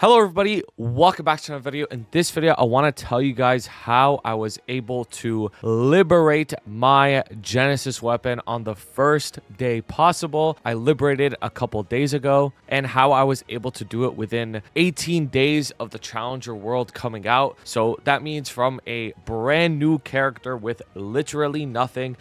Hello everybody, welcome back to another video. In this video, I want to tell you guys how I was able to liberate my Genesis weapon on the first day possible. I liberated a couple days ago, and how I was able to do it within 18 days of the Challenger World coming out. So that means from a brand new character with literally nothing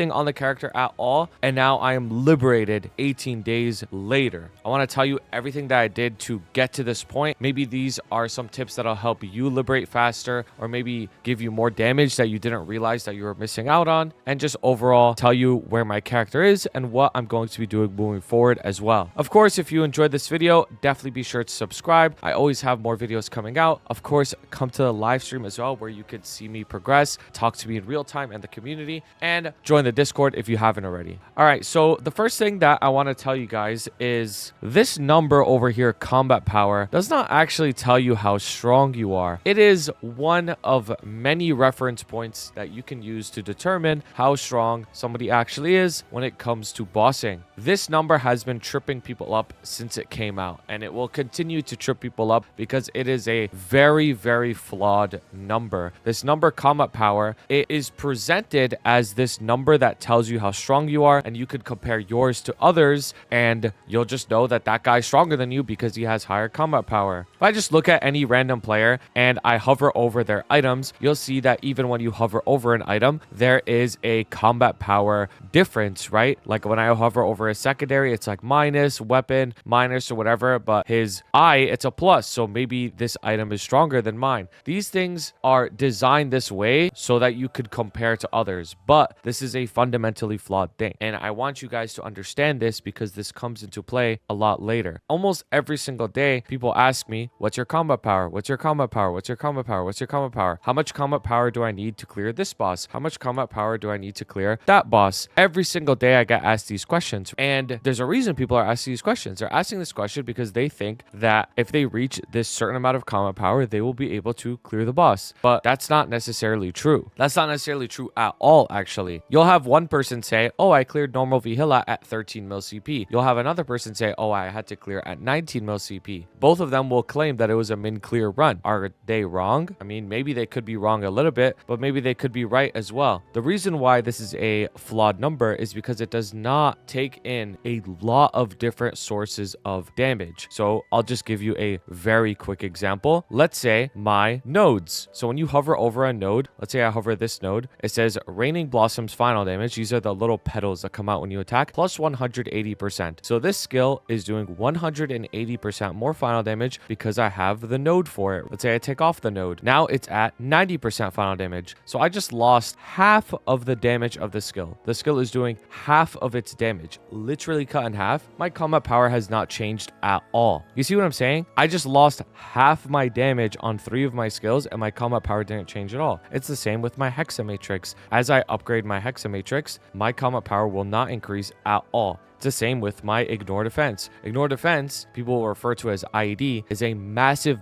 on the character at all, and now I am liberated 18 days later. I want to tell you everything that I did to get to this point. Maybe these are some tips that'll help you liberate faster, or maybe give you more damage that you didn't realize that you were missing out on, and just overall tell you where my character is and what I'm going to be doing moving forward as well. Of course, if you enjoyed this video, definitely be sure to subscribe. I always have more videos coming out. Of course, come to the live stream as well, where you could see me progress, talk to me in real time and the community, and join the Discord if you haven't already. All right, so the first thing that I want to tell you guys is this number over here, combat power, does not actually tell you how strong you are. It is one of many reference points that you can use to determine how strong somebody actually is when it comes to bossing. This number has been tripping people up since it came out, and it will continue to trip people up because it is a very flawed number. This number, combat power, it is presented as this number that tells you how strong you are, and you could compare yours to others and you'll just know that that guy's stronger than you because he has higher combat power. If I just look at any random player and I hover over their items, you'll see that even when you hover over an item, there is a combat power difference, right? Like when I hover over a secondary, it's like minus, weapon, minus, or whatever, but his eye, it's a plus. So maybe this item is stronger than mine. These things are designed this way so that you could compare to others, but this is a fundamentally flawed thing. And I want you guys to understand this because this comes into play a lot later. Almost every single day, people ask me, what's your combat power? What's your combat power? What's your combat power? What's your combat power? How much combat power do I need to clear this boss? How much combat power do I need to clear that boss? Every single day I get asked these questions, and there's a reason people are asking these questions. They're asking this question because they think that if they reach this certain amount of combat power, they will be able to clear the boss. But that's not necessarily true. That's not necessarily true at all, actually. You'll have one person say, oh, I cleared normal Vihilla at 13 mil CP. You'll have another person say, oh, I had to clear at 19 mil CP. Both of them will claim that it was a min clear run. Are they wrong? I mean, maybe they could be wrong a little bit, but maybe they could be right as well. The reason why this is a flawed number is because it does not take in a lot of different sources of damage. So I'll just give you a very quick example. Let's say my nodes. So when you hover over a node, let's say I hover this node, it says Raining Blossoms final damage. These are the little petals that come out when you attack, plus 180%. So this skill is doing 180% more final damage because I have the node for it. Let's say I take off the node. Now it's at 90% final damage. So I just lost half of the damage of the skill. The skill is doing half of its damage, literally cut in half. My combat power has not changed at all. You see what I'm saying? I just lost half my damage on 3 of my skills, and my combat power didn't change at all. It's the same with my Hexa Matrix. As I upgrade my Hexa Matrix, my combat power will not increase at all. It's the same with my Ignore Defense. Ignore Defense, people will refer to as IED, is a massive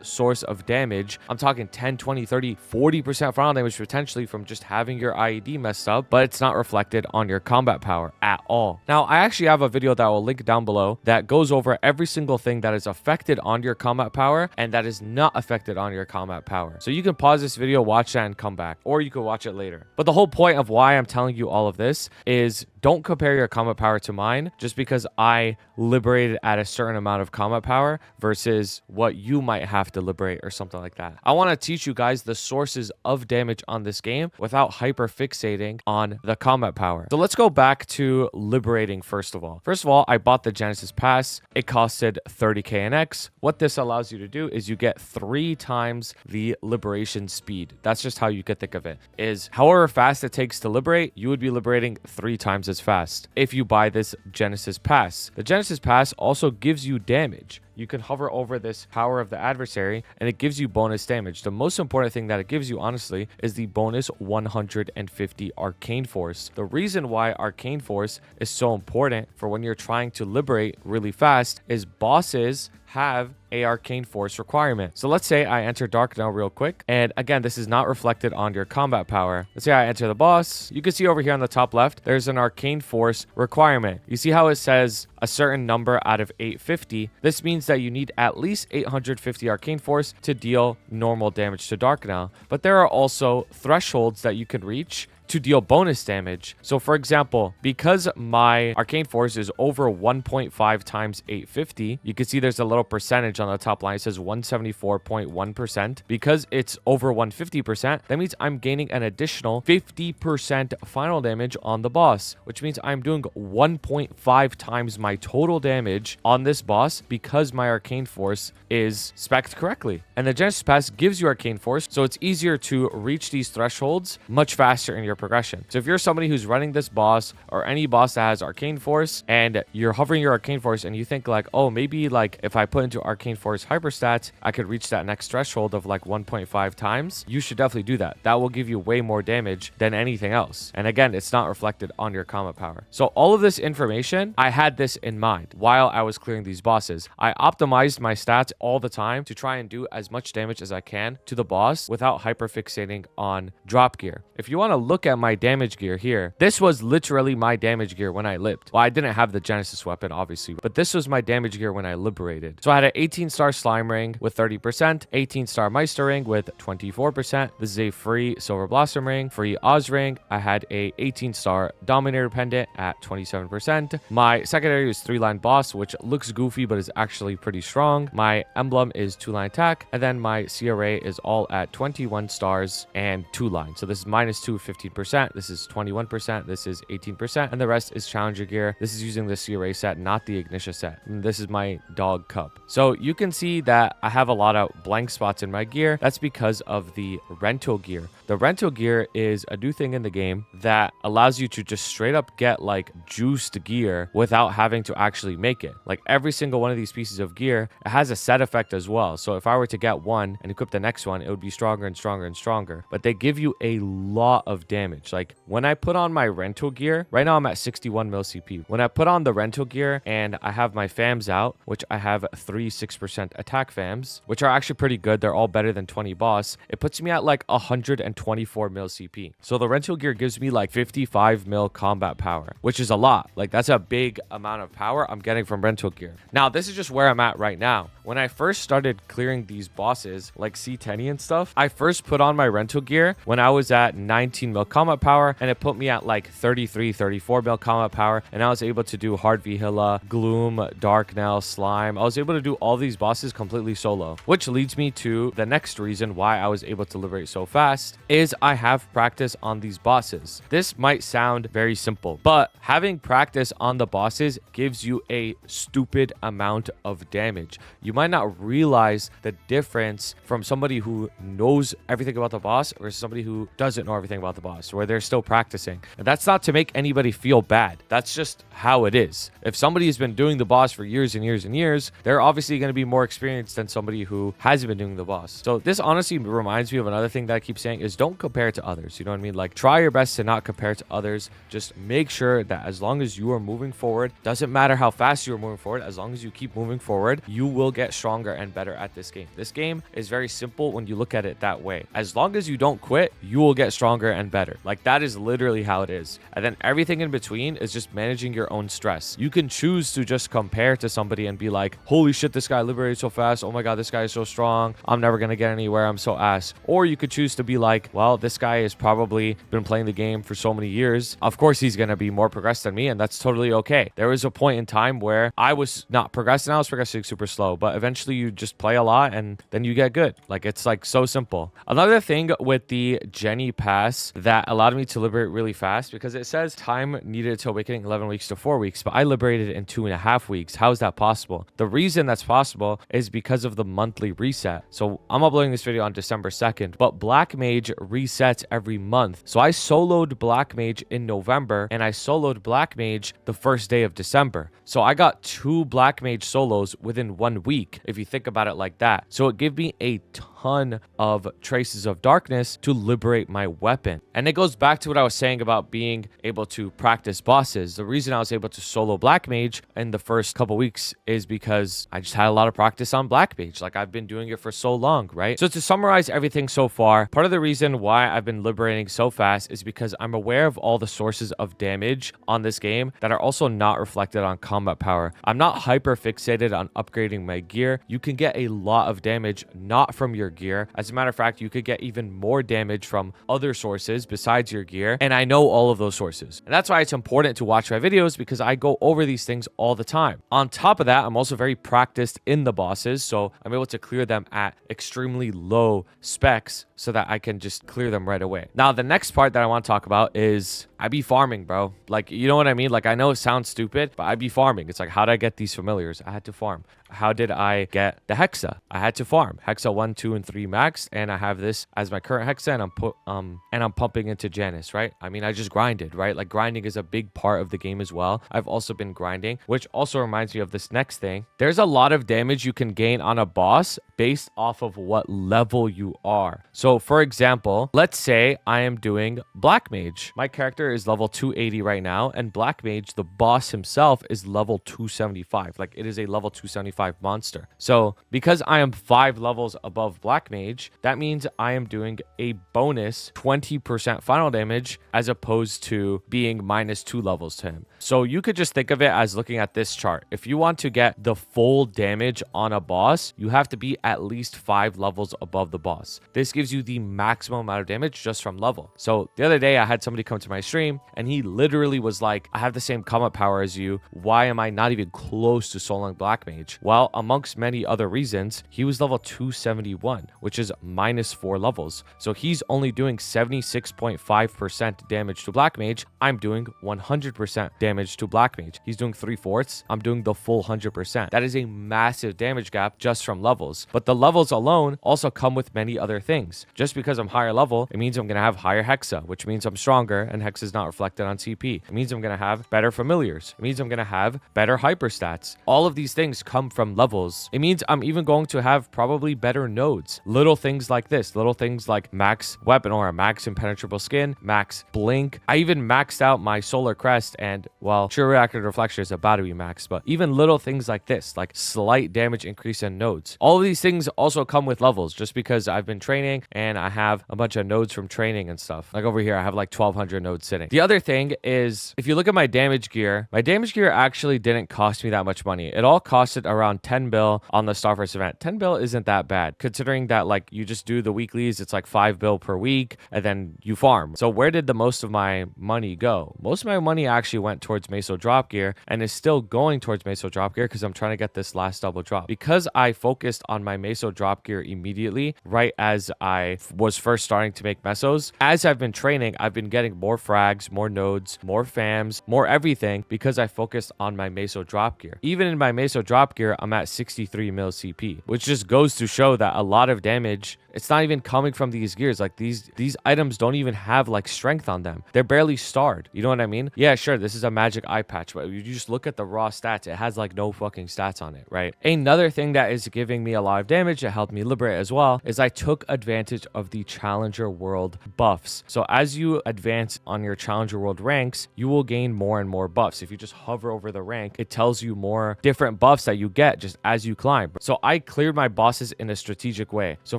source of damage. I'm talking 10, 20, 30, 40% final damage potentially from just having your IED messed up, but it's not reflected on your combat power at all. Now, I actually have a video that I will link down below that goes over every single thing that is affected on your combat power and that is not affected on your combat power. So you can pause this video, watch that, and come back, or you can watch it later. But the whole point of why I'm telling you all of this is don't compare your combat power to mine just because I liberated at a certain amount of combat power versus what you might have to liberate or something like that. I want to teach you guys the sources of damage on this game without hyper fixating on the combat power. So let's go back to liberating first of all. First of all, I bought the Genesis Pass. It costed 30k NX. What this allows you to do is you get 3 times the liberation speed. That's just how you could think of it. Is however fast it takes to liberate, you would be liberating 3 times as fast if you buy this Genesis Pass. The Genesis Pass also gives you damage. You can hover over this power of the adversary and it gives you bonus damage. The most important thing that it gives you, honestly, is the bonus 150 Arcane Force. The reason why Arcane Force is so important for when you're trying to liberate really fast is bosses have a arcane force requirement. So let's say I enter Dark now real quick. And again, this is not reflected on your combat power. Let's say I enter the boss. You can see over here on the top left, there's an arcane force requirement. You see how it says a certain number out of 850. This means that you need at least 850 arcane force to deal normal damage to Dark now. But there are also thresholds that you can reach to deal bonus damage. So for example, because my arcane force is over 1.5 times 850, you can see there's a little percentage on the top line. It says 174.1%. Because it's over 150%, that means I'm gaining an additional 50% final damage on the boss, which means I'm doing 1.5 times my total damage on this boss because my arcane force is spec'd correctly. And the Genesis Pass gives you arcane force, so it's easier to reach these thresholds much faster in your progression. So if you're somebody who's running this boss or any boss that has arcane force and you're hovering your arcane force and you think like, oh, maybe like if I put into arcane force hyperstats, I could reach that next threshold of like 1.5 times, you should definitely do that. That will give you way more damage than anything else. And again, it's not reflected on your combat power. So all of this information, I had this in mind while I was clearing these bosses. I optimized my stats all the time to try and do as much damage as I can to the boss without hyperfixating on drop gear. If you want to look at my damage gear here, this was literally my damage gear when I lipped. Well, I didn't have the Genesis weapon, obviously, but this was my damage gear when I liberated. So I had an 18-star slime ring with 30%, 18-star Meister ring with 24%. This is a free silver blossom ring, free Oz ring. I had a 18-star dominator pendant at 27%. My secondary was 3-line boss, which looks goofy, but is actually pretty strong. My emblem is 2-line attack, and then my CRA is all at 21 stars and 2 lines. So this is -2, 15%. This is 21%. This is 18%. And the rest is Challenger gear. This is using the CRA set, not the Ignition set. And this is my dog cup. So you can see that I have a lot of blank spots in my gear. That's because of the rental gear. The rental gear is a new thing in the game that allows you to just straight up get like juiced gear without having to actually make it. Like every single one of these pieces of gear, it has a set effect as well. So if I were to get one and equip the next one, it would be stronger and stronger and stronger. But they give you a lot of damage. Like when I put on my rental gear, right now I'm at 61 mil CP. When I put on the rental gear and I have my fams out, which I have 6% attack fams, which are actually pretty good. They're all better than 20 boss. It puts me at like 124 mil CP. So the rental gear gives me like 55 mil combat power, which is a lot. Like that's a big amount of power I'm getting from rental gear. Now, this is just where I'm at right now. When I first started clearing these bosses like C10 and stuff, I first put on my rental gear when I was at 19 mil combat power, and it put me at like 33, 34 mil combat power, and I was able to do Hard Vihila, Gloom, Darknell, Slime. I was able to do all these bosses completely solo, which leads me to the next reason why I was able to liberate so fast is I have practice on these bosses. This might sound very simple, but having practice on the bosses gives you a stupid amount of damage. You might not realize the difference from somebody who knows everything about the boss versus somebody who doesn't know everything about the boss, where they're still practicing. And that's not to make anybody feel bad. That's just how it is. If somebody has been doing the boss for years and years and years, they're obviously going to be more experienced than somebody who hasn't been doing the boss. So this honestly reminds me of another thing that I keep saying is don't compare to others. You know what I mean? Like try your best to not compare to others. Just make sure that as long as you are moving forward, doesn't matter how fast you're moving forward, as long as you keep moving forward, you will get stronger and better at this game. This game is very simple when you look at it that way. As long as you don't quit, you will get stronger and better. Like that is literally how it is. And then everything in between is just managing your own stress. You can choose to just compare to somebody and be like, holy shit, this guy liberated so fast. Oh my God, this guy is so strong. I'm never going to get anywhere. I'm so ass. Or you could choose to be like, well, this guy has probably been playing the game for so many years. Of course, he's going to be more progressed than me, and that's totally okay. There was a point in time where I was not progressing. I was progressing super slow, but eventually you just play a lot and then you get good. Like it's like so simple. Another thing with the Jenny pass that allowed me to liberate really fast, because it says time needed to awakening 11 weeks to 4 weeks, but I liberated in 2.5 weeks. How is that possible? The reason that's possible is because of the monthly reset. So I'm uploading this video on December 2nd, but Black Mage resets every month. So I soloed Black Mage in November and I soloed Black Mage the first day of December. So I got 2 Black Mage solos within 1 week, if you think about it like that. So it gave me a ton ton of traces of darkness to liberate my weapon. And it goes back to what I was saying about being able to practice bosses. The reason I was able to solo Black Mage in the first couple weeks is because I just had a lot of practice on Black Mage. Like, I've been doing it for so long, right? So to summarize everything so far, part of the reason why I've been liberating so fast is because I'm aware of all the sources of damage on this game that are also not reflected on combat power. I'm not hyper fixated on upgrading my gear. You can get a lot of damage not from your gear. As a matter of fact, you could get even more damage from other sources besides your gear, and I know all of those sources. And that's why it's important to watch my videos, because I go over these things all the time. On top of that, I'm also very practiced in the bosses, so I'm able to clear them at extremely low specs so that I can just clear them right away. Now, the next part that I want to talk about is I be farming, bro. Like, you know what I mean? Like, I know it sounds stupid, but I be farming. It's like, how did I get these familiars? I had to farm. How did I get the Hexa? I had to farm. Hexa 1, 2, and 3 maxed, and I have this as my current Hexa, and I'm pumping into Janus, right? I mean, I just grinded, right? Like, grinding is a big part of the game as well. I've also been grinding, which also reminds me of this next thing. There's a lot of damage you can gain on a boss based off of what level you are. So, for example, let's say I am doing Black Mage. My character is level 280 right now, and Black Mage, the boss himself, is level 275. Like, it is a level 275 monster. So because I am 5 levels above Black Mage, that means I am doing a bonus 20% final damage as opposed to being minus 2 levels to him. So you could just think of it as looking at this chart. If you want to get the full damage on a boss, you have to be at least 5 levels above the boss. This gives you the maximum amount of damage just from level. So the other day I had somebody come to my stream and he literally was like, I have the same combat power as you. Why am I not even close to soloing Black Mage? Well, amongst many other reasons, he was level 271, which is minus 4 levels. So he's only doing 76.5% damage to Black Mage. I'm doing 100% damage to Black Mage. He's doing 3/4. I'm doing the full 100%. That is a massive damage gap just from levels. But the levels alone also come with many other things. Just because I'm higher level, it means I'm going to have higher Hexa, which means I'm stronger, and Hexa is not reflected on CP. It means I'm going to have better familiars. It means I'm going to have better hyper stats. All of these things come from levels. It means I'm even going to have probably better nodes. Little things like this, little things like max weapon aura, max impenetrable skin, max blink. I even maxed out my solar crest, and well, true reactive reflection is about to be maxed, but even little things like this, like slight damage increase in nodes. All of these things also come with levels, just because I've been training and I have a bunch of nodes from training and stuff. Like over here, I have like 1200 nodes sitting. The other thing is, if you look at my damage gear actually didn't cost me that much money. It all costed around 10 bill on the Starburst event. 10 bill isn't that bad, considering that like you just do the weeklies, it's like 5 bill per week, and then you farm. So where did the most of my money go? Most of my money actually went towards Meso drop gear, and is still going towards Meso drop gear because I'm trying to get this last double drop. Because I focused on my Meso drop gear immediately, right as I was first starting to make Mesos, as I've been training, I've been getting more frags, more nodes, more fams, more everything, because I focused on my Meso drop gear. Even in my Meso drop gear, I'm at 63 mil CP, which just goes to show that a lot of damage, it's not even coming from these gears. Like these items don't even have like strength on them. They're barely starred. You know what I mean? Yeah, sure, this is a magic eye patch, but you just look at the raw stats, it has like no fucking stats on it, right? Another thing that is giving me a lot of damage that helped me liberate as well is I took advantage of the Challenger World buffs. So as you advance on your Challenger World ranks, you will gain more and more buffs. If you just hover over the rank, it tells you more different buffs that you get just as you climb. So I cleared my bosses in a strategic way. So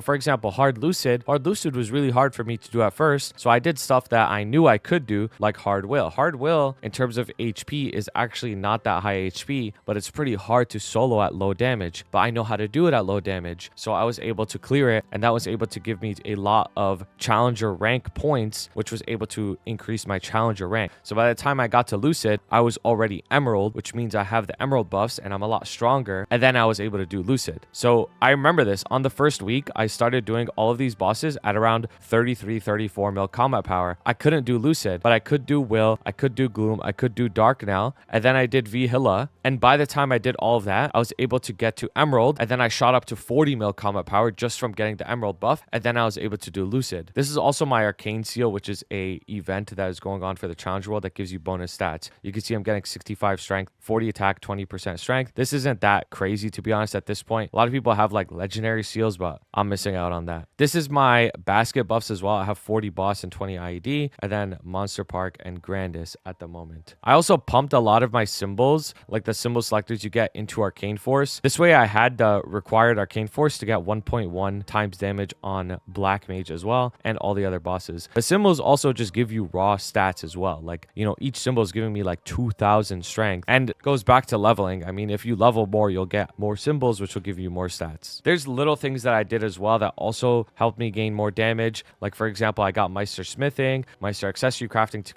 for example, Hard Lucid was really hard for me to do at first. So I did stuff that I knew I could do, like Hard Will. Hard Will, in terms of HP, is actually not that high HP, but it's pretty hard to solo at low damage. But I know how to do it at low damage. So I was able to clear it, and that was able to give me a lot of Challenger rank points, which was able to increase my Challenger rank. So by the time I got to Lucid, I was already Emerald, which means I have the Emerald buffs and I'm a lot stronger. And then I was able to do Lucid. So I remember this. On the first week, I started doing all of these bosses at around 33, 34 mil combat power. I couldn't do Lucid, but I could do Will, I could do Gloom, I could do Dark now, and then I did Vihilla. And by the time I did all of that, I was able to get to Emerald, and then I shot up to 40 mil combat power just from getting the Emerald buff, and then I was able to do Lucid. This is also my Arcane Seal, which is a event that is going on for the Challenger World that gives you bonus stats. You can see I'm getting 65 strength, 40 attack, 20% strength. This isn't that that crazy, to be honest, at this point. A lot of people have like legendary seals, but I'm missing out on that. This is my basket buffs as well. I have 40 boss and 20 IED, and then Monster Park and Grandis at the moment. I also pumped a lot of my symbols, like the symbol selectors you get, into Arcane Force. This way I had the required Arcane Force to get 1.1 times damage on Black Mage as well, and all the other bosses. The symbols also just give you raw stats as well. Like, you know, each symbol is giving me like 2,000 strength, and it goes back to leveling. I mean, if you level more, you'll get more symbols, which will give you more stats. There's little things that I did as well that also helped me gain more damage. Like, for example, I got Meister Smithing, Meister Accessory Crafting to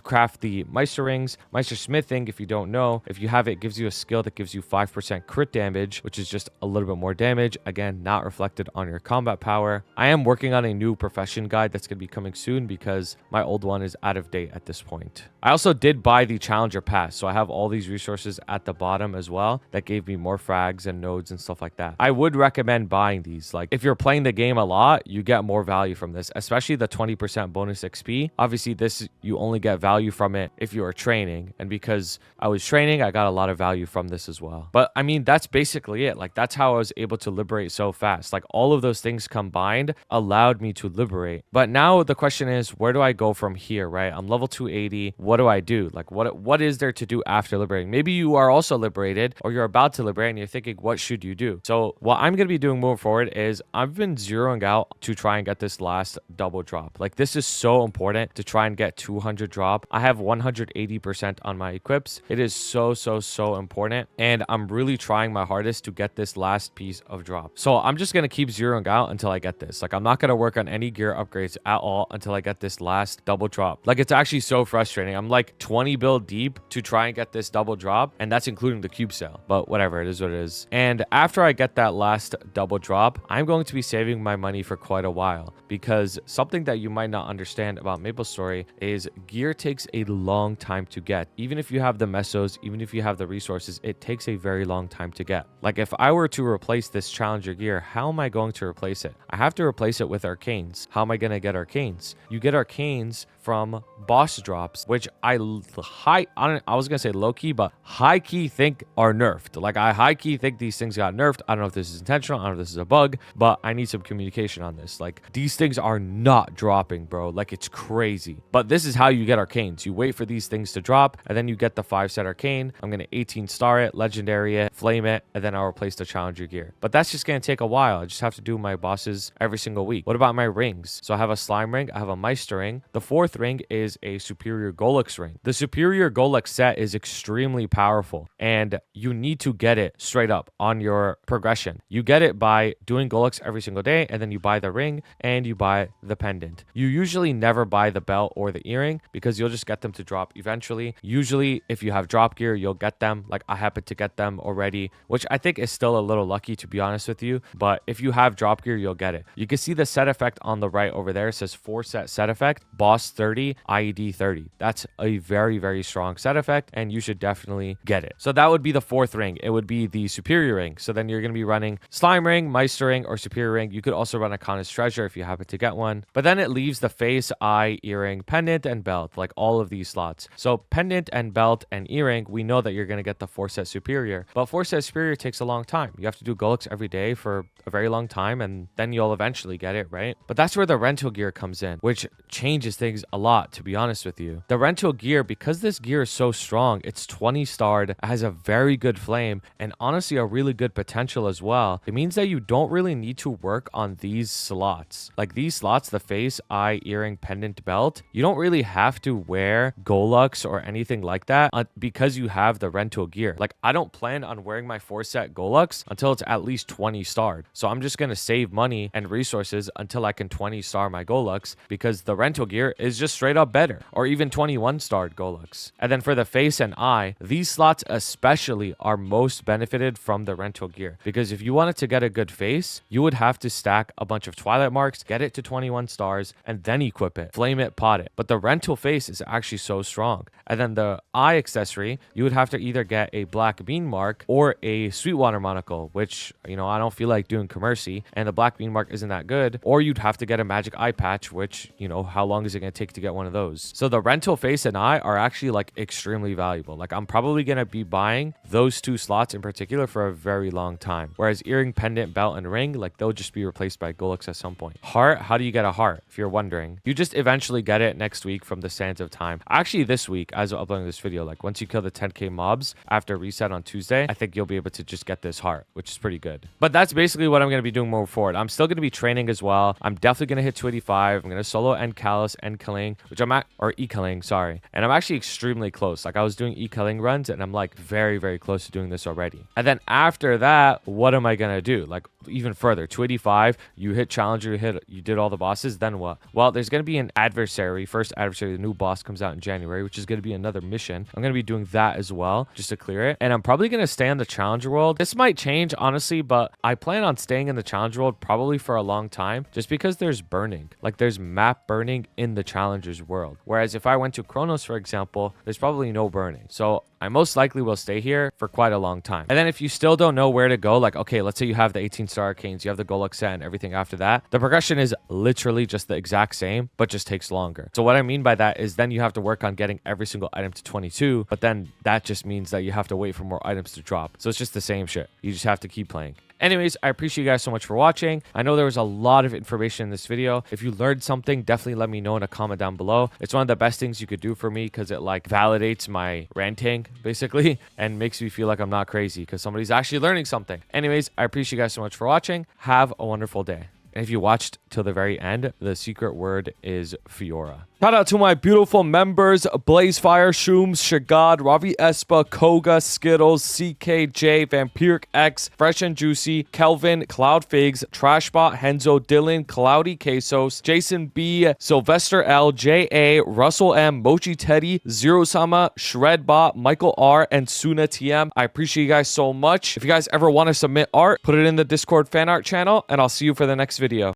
craft the Meister Rings. Meister Smithing, if you don't know, if you have it, gives you a skill that gives you 5% crit damage, which is just a little bit more damage. Again, not reflected on your combat power. I am working on a new profession guide that's going to be coming soon because my old one is out of date at this point. I also did buy the Challenger Pass, so I have all these resources at the bottom as well that gave me more frags and nodes and stuff like that. I would recommend buying these. Like, if you're playing the game a lot, you get more value from this, especially the 20% bonus XP. Obviously, this, you only get value from it if you are training, and because I was training, I got a lot of value from this as well. But I mean, that's basically it. Like, that's how I was able to liberate so fast. Like, all of those things combined allowed me to liberate. But now the question is, where do I go from here, right? I'm level 280. What do I do? Like, what is there to do after liberating? Maybe you are also liberated, or you're about to liberate and you're thinking, what should you do? So what I'm going to be doing moving forward is I've been zeroing out to try and get this last double drop. Like, this is so important to try and get 200 drop. I have 180% on my equips. It is so important, and I'm really trying my hardest to get this last piece of drop. So I'm just going to keep zeroing out until I get this. Like, I'm not going to work on any gear upgrades at all until I get this last double drop. Like, it's actually so frustrating. I'm like 20 build deep to try and get this double drop, and that's including the cube sale, but whatever, it is what it is. And after I get that last double drop, I'm going to be saving my money for quite a while, because something that you might not understand about MapleStory is gear takes a long time to get. Even if you have the mesos, even if you have the resources, it takes a very long time to get. Like, if I were to replace this Challenger gear, how am I going to replace it? I have to replace it with Arcanes. How am I going to get Arcanes? You get Arcanes from boss drops, which I was gonna say low-key, but high-key think are nerfed. Like, I high-key think these things got nerfed. I don't know if this is intentional, I don't know if this is a bug, but I need some communication on this. Like, these things are not dropping, bro. Like, it's crazy. But this is how you get Arcanes. You wait for these things to drop, and then you get the 5-set Arcane. I'm gonna 18 star it, legendary it, flame it, and then I'll replace the Challenger gear. But that's just gonna take a while. I just have to do my bosses every single week. What about my rings? So I have a slime ring, I have a Meister ring. The 4th ring is a superior Golux ring. The superior Golux set is extremely powerful, and you need to get it straight up on your progression. You get it by doing Golux every single day, and then you buy the ring and you buy the pendant. You usually never buy the belt or the earring because you'll just get them to drop eventually. Usually, if you have drop gear, you'll get them. Like, I happen to get them already, which I think is still a little lucky, to be honest with you. But if you have drop gear, you'll get it. You can see the set effect on the right over there. It says 4-set set effect, boss 30, IED 30. That's a very strong set effect, and you should definitely get it. So that would be the 4th ring. It would be the superior ring. So then you're going to be running slime ring, Meister ring, or superior ring. You could also run a Kana's treasure if you happen to get one. But then it leaves the face, eye, earring, pendant, and belt, like all of these slots. So pendant and belt and earring, we know that you're going to get the 4-set superior, but 4-set superior takes a long time. You have to do Golux every day for a very long time, and then you'll eventually get it, right? But that's where the rental gear comes in, which changes things a lot, to be honest with you. The rental gear, because this gear is so strong, it's 20 starred, it has a very good flame, and honestly a really good potential as well. It means that you don't really need to work on these slots. Like, these slots, the face, eye, earring, pendant, belt, you don't really have to wear Golux or anything like that because you have the rental gear. Like, I don't plan on wearing my 4-set Golux until it's at least 20 starred. So I'm just going to save money and resources until I can 20 star my Golux, because the rental gear is just straight up better, or even 21 starred Golux. And then for the face and eye, these slots especially are most benefited from the rental gear, because if you wanted to get a good face, you would have to stack a bunch of Twilight marks, get it to 21 stars, and then equip it, flame it, pot it. But the rental face is actually so strong. And then the eye accessory, you would have to either get a black bean mark or a Sweetwater monocle, which, you know, I don't feel like doing commercy, and the black bean mark isn't that good. Or you'd have to get a magic eye patch, which, you know, how long is it going to take to get one of those? So the rental face and eye are actually like extremely valuable. Like, I'm probably going to be buying those two slots in particular for a very long time. Whereas earring, pendant, belt, and ring, like they'll just be replaced by Golux at some point. Heart, how do you get a heart? If you're wondering, you just eventually get it next week from the Sands of Time. Actually, this week, as I'm uploading this video, like once you kill the 10k mobs after reset on Tuesday, I think you'll be able to just get this heart, which is pretty good. But that's basically what I'm going to be doing moving forward. I'm still going to be training as well. I'm definitely going to hit 285. I'm going to solo end Callus, end Killing, which I'm at, or E-Killing, sorry. And I'm actually extremely close. Like I was doing E-Killing runs and I'm like very, very close to doing this already. And then after that, what am I going to do? Like even further, 285, you hit Challenger, you did all the bosses, then what? Well, there's going to be an adversary. First adversary, the new boss comes out in January, which is going to be another mission. I'm going to be doing that as well, just to clear it. And I'm probably going to stay on the Challenger world. This might change, honestly, but I plan on staying in the Challenger world probably for a long time, just because there's burning. Like there's map burning in the Challenger's world. Whereas if I went to Chronos, for example, there's probably no burning. So I most likely will stay here for quite a long time. And then if you still don't know where to go, like, okay, let's say you have the 18-star arcanes, you have the Golux set and everything after that, the progression is literally just the exact same, but just takes longer. So what I mean by that is then you have to work on getting every single item to 22, but then that just means that you have to wait for more items to drop. So it's just the same shit. You just have to keep playing. Anyways, I appreciate you guys so much for watching. I know there was a lot of information in this video. If you learned something, definitely let me know in a comment down below. It's one of the best things you could do for me because it like validates my ranting basically and makes me feel like I'm not crazy because somebody's actually learning something. Anyways, I appreciate you guys so much for watching. Have a wonderful day. And if you watched till the very end, the secret word is Fiora. Shout out to my beautiful members, Blazefire, Shooms, Shagad, Ravi Espa, Koga, Skittles, CKJ, Vampiric X, Fresh and Juicy, Kelvin, Cloud Figs, Trashbot, Henzo, Dylan, Cloudy Quesos, Jason B, Sylvester L, J.A., Russell M, Mochi Teddy, Zero Sama, Shredbot, Michael R, and Suna TM. I appreciate you guys so much. If you guys ever want to submit art, put it in the Discord fan art channel, and I'll see you for the next video.